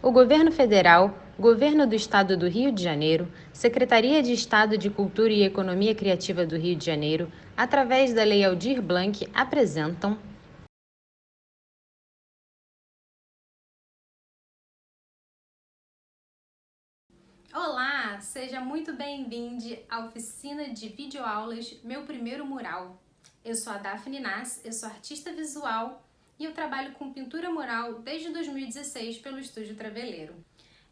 O Governo Federal, Governo do Estado do Rio de Janeiro, Secretaria de Estado de Cultura e Economia Criativa do Rio de Janeiro, através da Lei Aldir Blanc, apresentam Olá, seja muito bem-vindo à oficina de videoaulas Meu Primeiro Mural. Eu sou a Daphne Nass, eu sou artista visual e eu trabalho com pintura mural desde 2016 pelo Estúdio Traveleiro.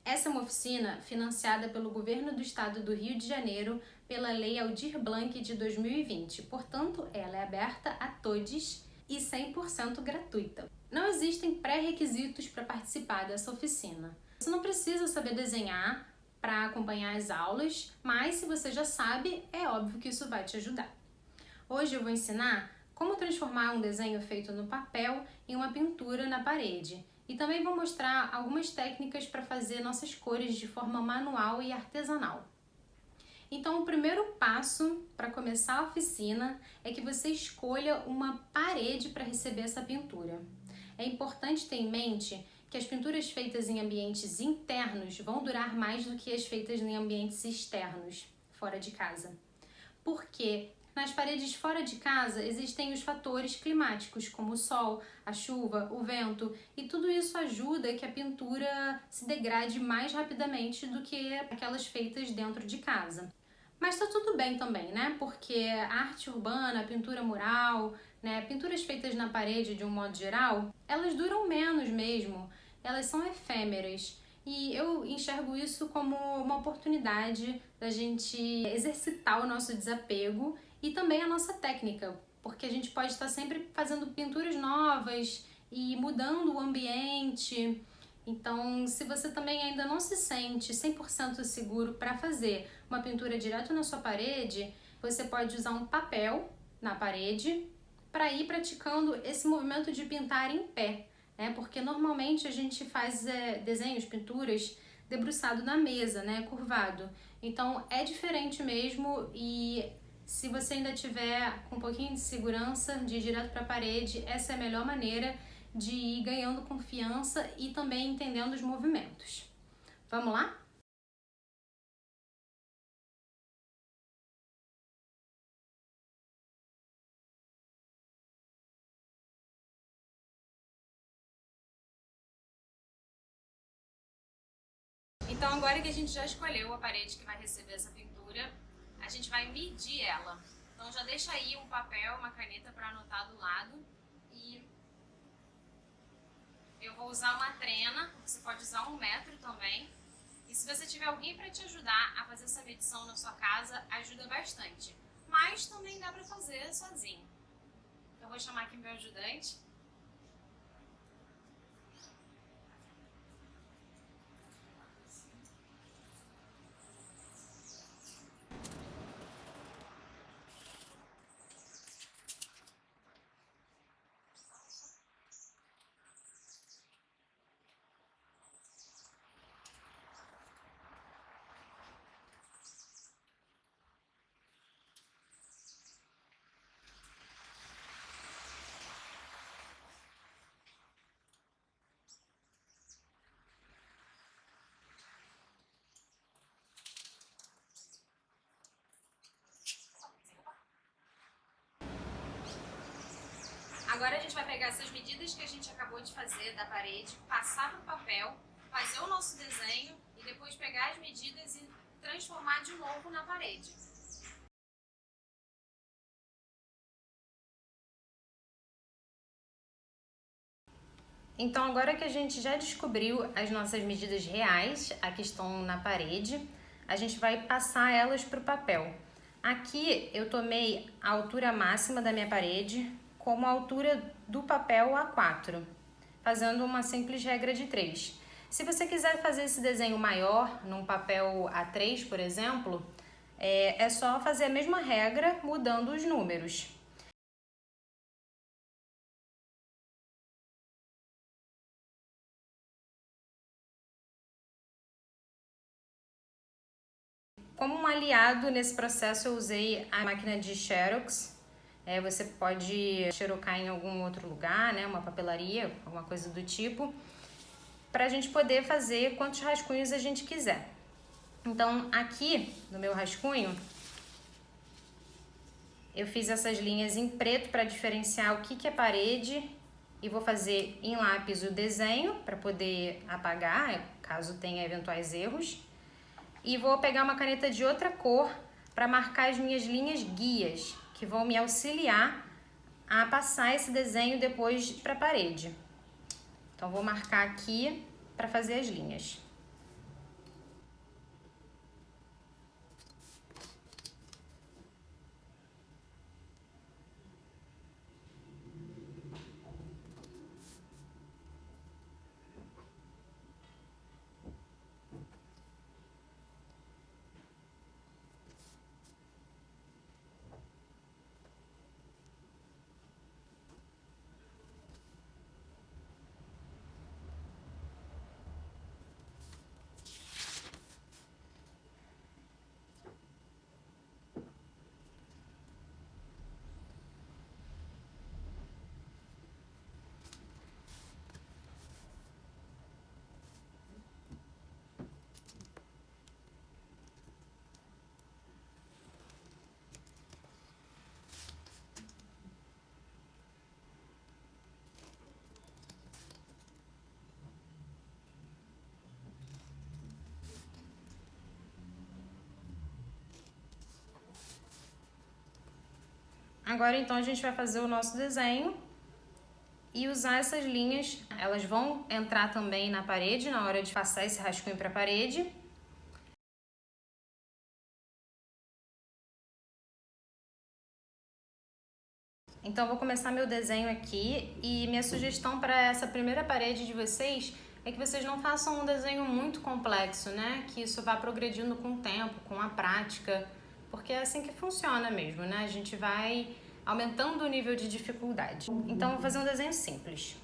Essa é uma oficina financiada pelo Governo do Estado do Rio de Janeiro pela Lei Aldir Blanc de 2020, portanto, ela é aberta a todos e 100% gratuita. Não existem pré-requisitos para participar dessa oficina. Você não precisa saber desenhar para acompanhar as aulas, mas se você já sabe, é óbvio que isso vai te ajudar. Hoje eu vou ensinar como transformar um desenho feito no papel em uma pintura na parede. E também vou mostrar algumas técnicas para fazer nossas cores de forma manual e artesanal. Então, o primeiro passo para começar a oficina é que você escolha uma parede para receber essa pintura. É importante ter em mente que as pinturas feitas em ambientes internos vão durar mais do que as feitas em ambientes externos, fora de casa. Porque nas paredes fora de casa existem os fatores climáticos, como o sol, a chuva, o vento, e tudo isso ajuda que a pintura se degrade mais rapidamente do que aquelas feitas dentro de casa. Mas tá tudo bem também, né? Porque a arte urbana, a pintura mural, né, pinturas feitas na parede de um modo geral, elas duram menos mesmo, elas são efêmeras. E eu enxergo isso como uma oportunidade da gente exercitar o nosso desapego e também a nossa técnica, porque a gente pode estar sempre fazendo pinturas novas e mudando o ambiente. Então, se você também ainda não se sente 100% seguro para fazer uma pintura direto na sua parede, você pode usar um papel na parede para ir praticando esse movimento de pintar em pé, né? Porque normalmente a gente faz desenhos, pinturas debruçado na mesa, né? Curvado. Então é diferente mesmo e se você ainda tiver com um pouquinho de segurança de ir direto para a parede, essa é a melhor maneira de ir ganhando confiança e também entendendo os movimentos. Vamos lá? Então, agora que a gente já escolheu a parede que vai receber essa pintura, a gente vai medir ela. Então, já deixa aí um papel, uma caneta para anotar do lado. E eu vou usar uma trena, você pode usar 1 metro também. E se você tiver alguém para te ajudar a fazer essa medição na sua casa, ajuda bastante. Mas também dá para fazer sozinho. Então, eu vou chamar aqui meu ajudante. Agora a gente vai pegar essas medidas que a gente acabou de fazer da parede, passar no papel, fazer o nosso desenho e depois pegar as medidas e transformar de novo na parede. Então agora que a gente já descobriu as nossas medidas reais, a que estão na parede, a gente vai passar elas para o papel. Aqui eu tomei a altura máxima da minha parede como a altura do papel A4, fazendo uma simples regra de 3. Se você quiser fazer esse desenho maior, num papel A3, por exemplo, é só fazer a mesma regra mudando os números. Como um aliado nesse processo eu usei a máquina de Xerox. Você pode xerocar em algum outro lugar, né, uma papelaria, alguma coisa do tipo. para a gente poder fazer quantos rascunhos a gente quiser. Então, aqui no meu rascunho, eu fiz essas linhas em preto para diferenciar o que é parede e vou fazer em lápis o desenho para poder apagar, caso tenha eventuais erros. E vou pegar uma caneta de outra cor para marcar as minhas linhas guias, que vão me auxiliar a passar esse desenho depois para a parede. Então, vou marcar aqui para fazer as linhas. Agora, então, a gente vai fazer o nosso desenho e usar essas linhas. Elas vão entrar também na parede na hora de passar esse rascunho para a parede. Então, vou começar meu desenho aqui e minha sugestão para essa primeira parede de vocês é que vocês não façam um desenho muito complexo, né? Que isso vá progredindo com o tempo, com a prática, porque é assim que funciona mesmo, né? A gente vai aumentando o nível de dificuldade. Então, vou fazer um desenho simples.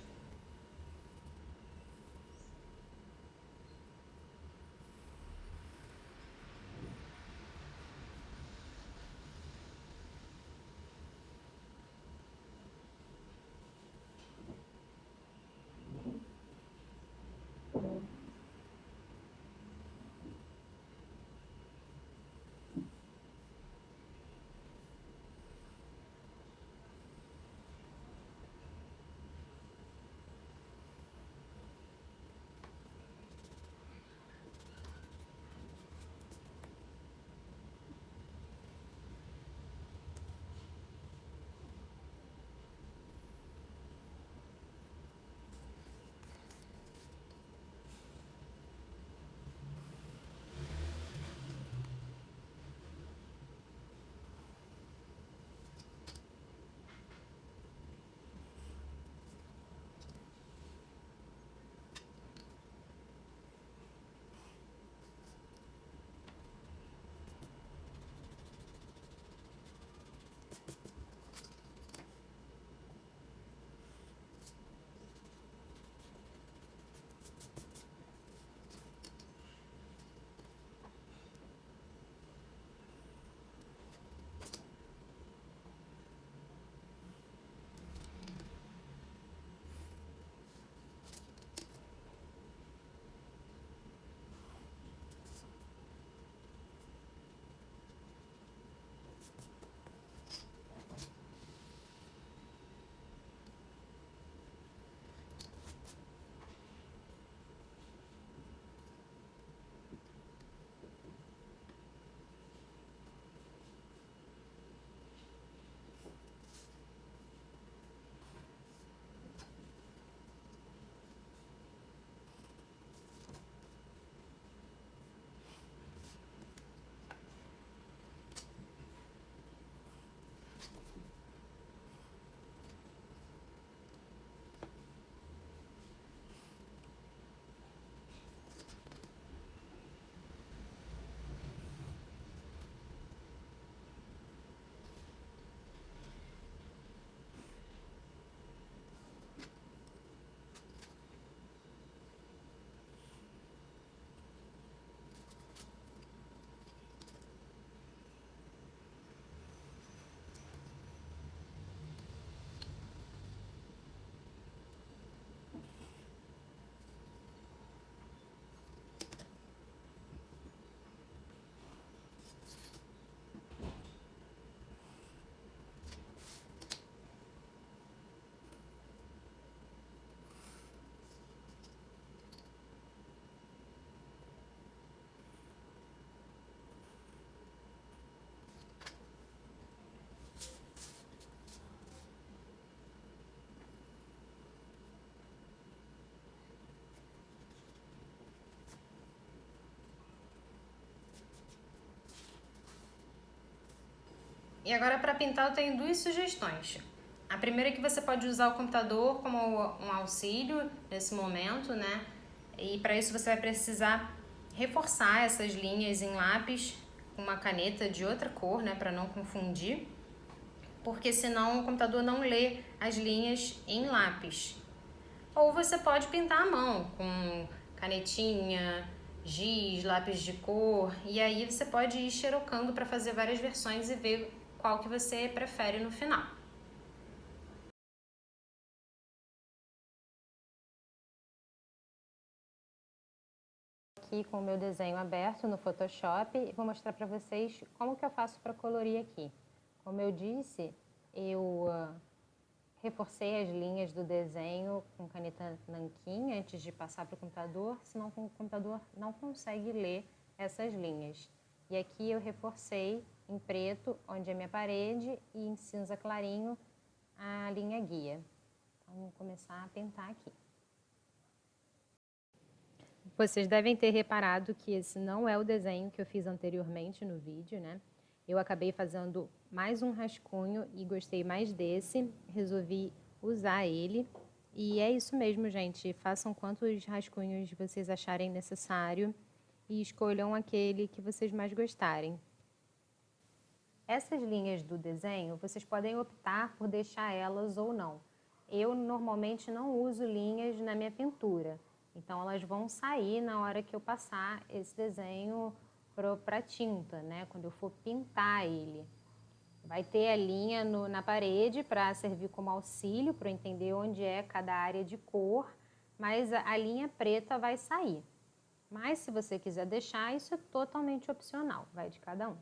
E agora para pintar eu tenho duas sugestões. A primeira é que você pode usar o computador como um auxílio nesse momento, né? E para isso você vai precisar reforçar essas linhas em lápis com uma caneta de outra cor, né? Para não confundir, porque senão o computador não lê as linhas em lápis. Ou você pode pintar à mão com canetinha, giz, lápis de cor, e aí você pode ir xerocando para fazer várias versões e ver qual que você prefere no final. Aqui com o meu desenho aberto no Photoshop e vou mostrar para vocês como que eu faço para colorir aqui. Como eu disse, eu reforcei as linhas do desenho com caneta nanquim antes de passar para o computador, senão o computador não consegue ler essas linhas. E aqui eu reforcei em preto, onde é minha parede, e em cinza clarinho a linha guia. Então, vamos começar a pintar aqui. Vocês devem ter reparado que esse não é o desenho que eu fiz anteriormente no vídeo, né? Eu acabei fazendo mais um rascunho e gostei mais desse, resolvi usar ele. E é isso mesmo, gente, façam quantos rascunhos vocês acharem necessário e escolham aquele que vocês mais gostarem. Essas linhas do desenho, vocês podem optar por deixar elas ou não. Eu normalmente não uso linhas na minha pintura, então elas vão sair na hora que eu passar esse desenho para tinta, né? Quando eu for pintar ele. Vai ter a linha na parede para servir como auxílio, para eu entender onde é cada área de cor, mas a linha preta vai sair. Mas se você quiser deixar, isso é totalmente opcional, vai de cada um.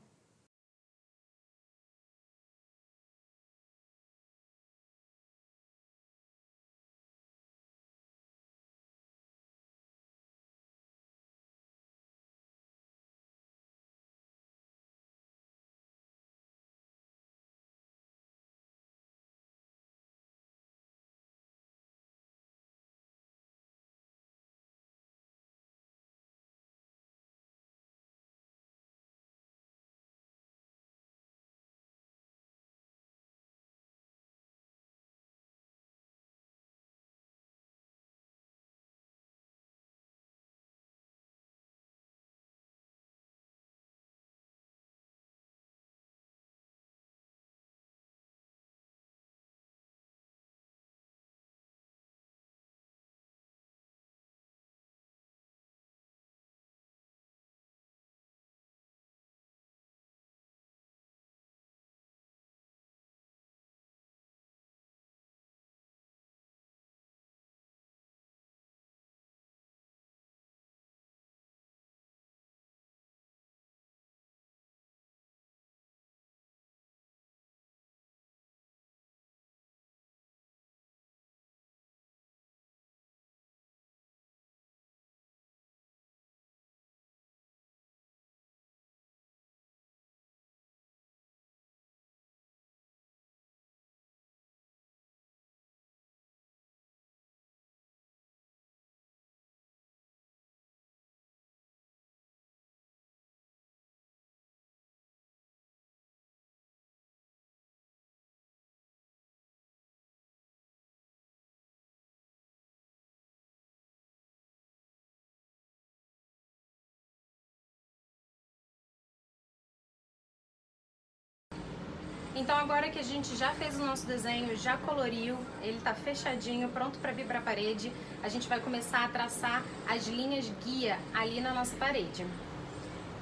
Então agora que a gente já fez o nosso desenho, já coloriu, ele tá fechadinho, pronto para vir para a parede, a gente vai começar a traçar as linhas guia ali na nossa parede.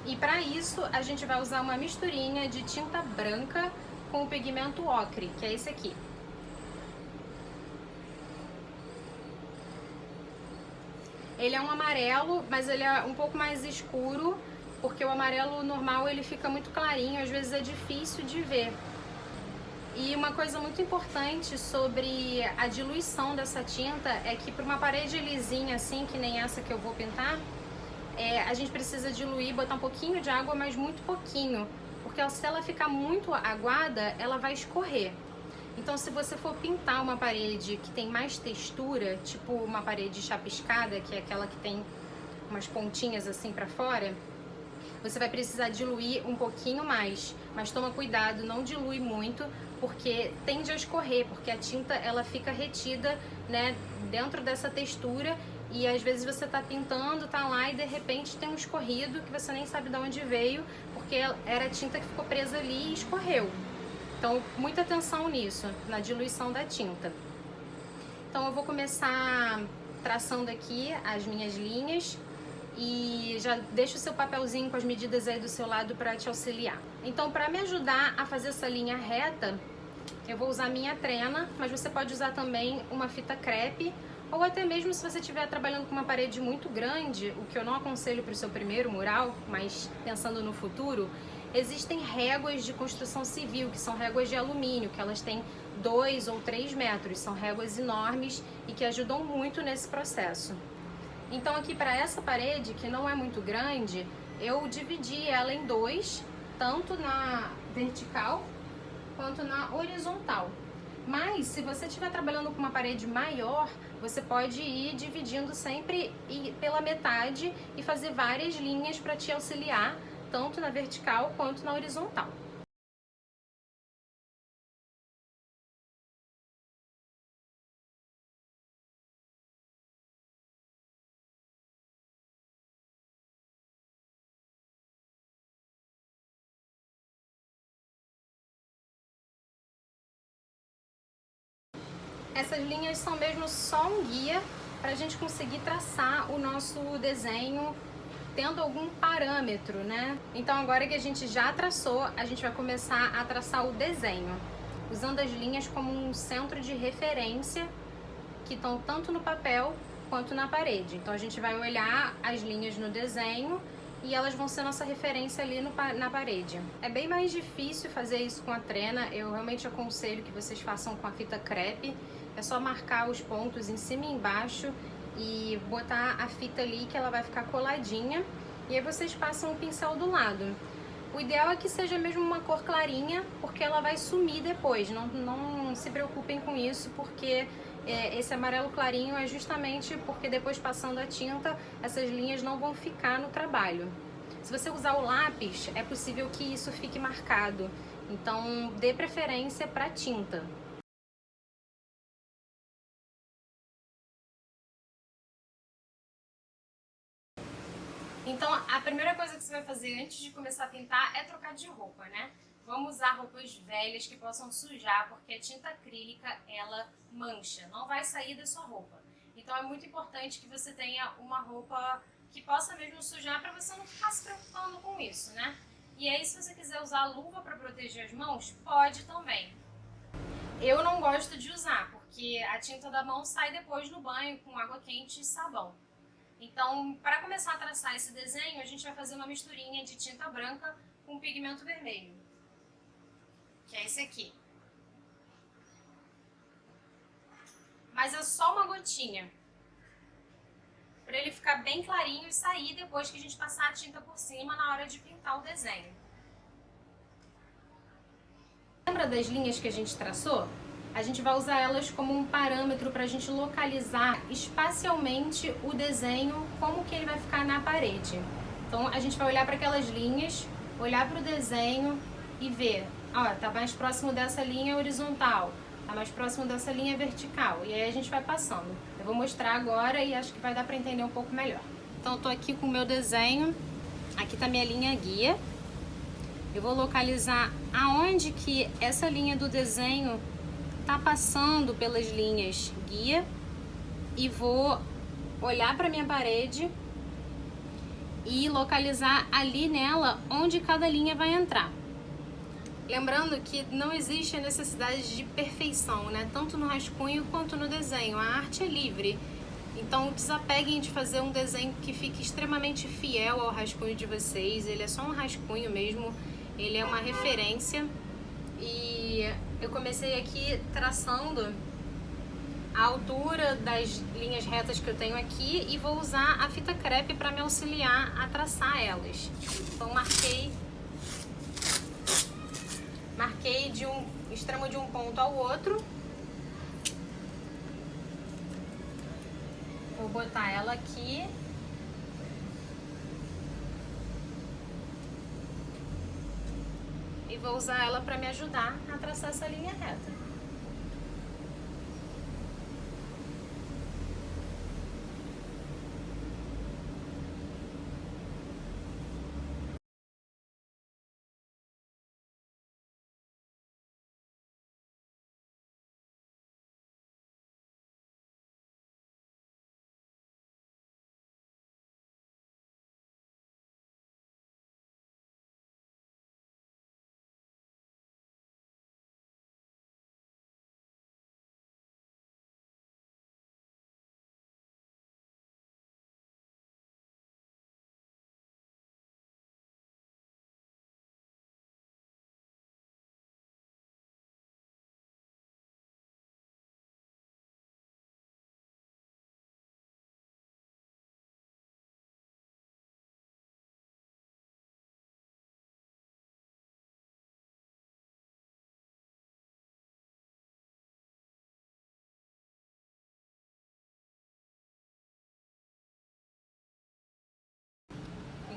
E para isso a gente vai usar uma misturinha de tinta branca com o pigmento ocre, que é esse aqui. Ele é um amarelo, mas ele é um pouco mais escuro, porque o amarelo normal ele fica muito clarinho, às vezes é difícil de ver. E uma coisa muito importante sobre a diluição dessa tinta é que para uma parede lisinha assim, que nem essa que eu vou pintar, a gente precisa diluir, botar um pouquinho de água, mas muito pouquinho, porque se ela ficar muito aguada, ela vai escorrer. Então se você for pintar uma parede que tem mais textura, tipo uma parede chapiscada, que é aquela que tem umas pontinhas assim para fora, você vai precisar diluir um pouquinho mais, mas toma cuidado, não dilui muito, porque tende a escorrer, porque a tinta ela fica retida, né, dentro dessa textura, e às vezes você tá pintando, tá lá e de repente tem um escorrido que você nem sabe de onde veio, porque era a tinta que ficou presa ali e escorreu. Então, muita atenção nisso, na diluição da tinta. Então eu vou começar traçando aqui as minhas linhas e já deixa o seu papelzinho com as medidas aí do seu lado para te auxiliar. Então, para me ajudar a fazer essa linha reta, eu vou usar minha trena, mas você pode usar também uma fita crepe, ou até mesmo se você estiver trabalhando com uma parede muito grande, o que eu não aconselho para o seu primeiro mural, mas pensando no futuro, existem réguas de construção civil, que são réguas de alumínio, que elas têm 2 ou 3 metros, são réguas enormes e que ajudam muito nesse processo. Então aqui para essa parede, que não é muito grande, eu dividi ela em 2, tanto na vertical quanto na horizontal. Mas se você estiver trabalhando com uma parede maior, você pode ir dividindo sempre pela metade e fazer várias linhas para te auxiliar, tanto na vertical quanto na horizontal. Essas linhas são mesmo só um guia para a gente conseguir traçar o nosso desenho tendo algum parâmetro, né? Então agora que a gente já traçou, a gente vai começar a traçar o desenho, usando as linhas como um centro de referência que estão tanto no papel quanto na parede. Então a gente vai olhar as linhas no desenho e elas vão ser nossa referência ali na parede. É bem mais difícil fazer isso com a trena, eu realmente aconselho que vocês façam com a fita crepe. É só marcar os pontos em cima e embaixo e botar a fita ali que ela vai ficar coladinha, e aí vocês passam o pincel do lado. O ideal é que seja mesmo uma cor clarinha, porque ela vai sumir depois, não se preocupem com isso, porque esse amarelo clarinho é justamente porque depois passando a tinta, essas linhas não vão ficar no trabalho. Se você usar o lápis, é possível que isso fique marcado, então dê preferência para tinta. Então, a primeira coisa que você vai fazer antes de começar a pintar é trocar de roupa, né? Vamos usar roupas velhas que possam sujar, porque a tinta acrílica, ela mancha, não vai sair da sua roupa. Então, é muito importante que você tenha uma roupa que possa mesmo sujar para você não ficar se preocupando com isso, né? E aí, se você quiser usar luva para proteger as mãos, pode também. Eu não gosto de usar, porque a tinta da mão sai depois no banho com água quente e sabão. Então, para começar a traçar esse desenho, a gente vai fazer uma misturinha de tinta branca com pigmento vermelho, que é esse aqui. Mas é só uma gotinha, para ele ficar bem clarinho e sair depois que a gente passar a tinta por cima na hora de pintar o desenho. Lembra das linhas que a gente traçou? A gente vai usar elas como um parâmetro para a gente localizar espacialmente o desenho, como que ele vai ficar na parede. Então a gente vai olhar para aquelas linhas, olhar para o desenho e ver, ó, tá mais próximo dessa linha horizontal, tá mais próximo dessa linha vertical. E aí a gente vai passando. Eu vou mostrar agora e acho que vai dar para entender um pouco melhor. Então eu tô aqui com o meu desenho, aqui tá minha linha guia. Eu vou localizar aonde que essa linha do desenho tá passando pelas linhas guia e vou olhar para minha parede e localizar ali nela onde cada linha vai entrar. Lembrando que não existe a necessidade de perfeição, né? Tanto no rascunho quanto no desenho. A arte é livre. Então desapeguem de fazer um desenho que fique extremamente fiel ao rascunho de vocês. Ele é só um rascunho mesmo, ele é uma referência. E eu comecei aqui traçando a altura das linhas retas que eu tenho aqui e vou usar a fita crepe para me auxiliar a traçar elas. Então marquei de um extremo de um ponto ao outro. Vou botar ela aqui. e vou usar ela para me ajudar a traçar essa linha reta.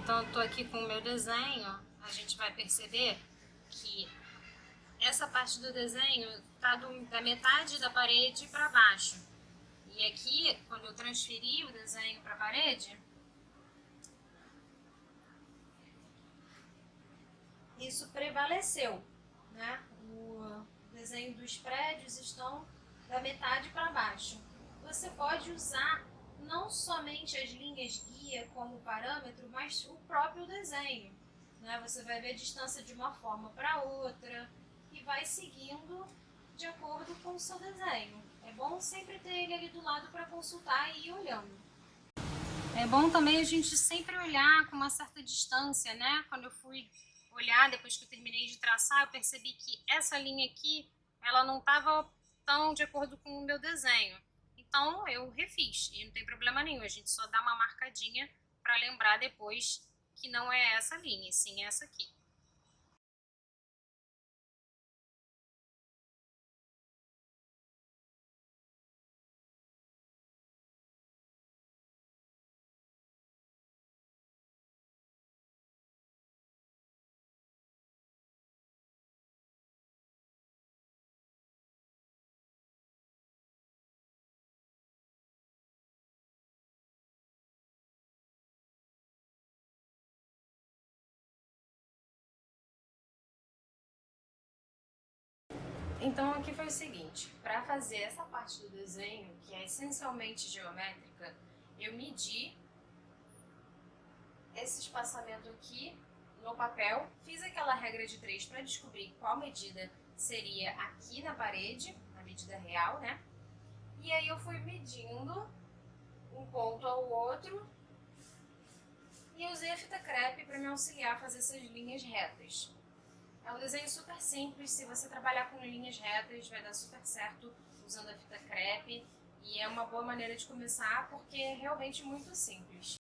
Então eu tô aqui com o meu desenho, a gente vai perceber que essa parte do desenho tá da metade da parede para baixo. E aqui, quando eu transferi o desenho para a parede, isso prevaleceu, né? O desenho dos prédios estão da metade para baixo. Você pode usar não somente as linhas guia como parâmetro, mas o próprio desenho, né? Você vai ver a distância de uma forma para outra e vai seguindo de acordo com o seu desenho. É bom sempre ter ele ali do lado para consultar e ir olhando. É bom também a gente sempre olhar com uma certa distância, né? Quando eu fui olhar, depois que eu terminei de traçar, eu percebi que essa linha aqui, ela não estava tão de acordo com o meu desenho. Então eu refiz e não tem problema nenhum, a gente só dá uma marcadinha para lembrar depois que não é essa linha, e sim essa aqui. Então aqui foi o seguinte, para fazer essa parte do desenho, que é essencialmente geométrica, eu medi esse espaçamento aqui no papel, fiz aquela regra de 3 para descobrir qual medida seria aqui na parede, a medida real, né? E aí eu fui medindo um ponto ao outro e usei a fita crepe para me auxiliar a fazer essas linhas retas. É um desenho super simples, se você trabalhar com linhas retas vai dar super certo usando a fita crepe e é uma boa maneira de começar porque é realmente muito simples.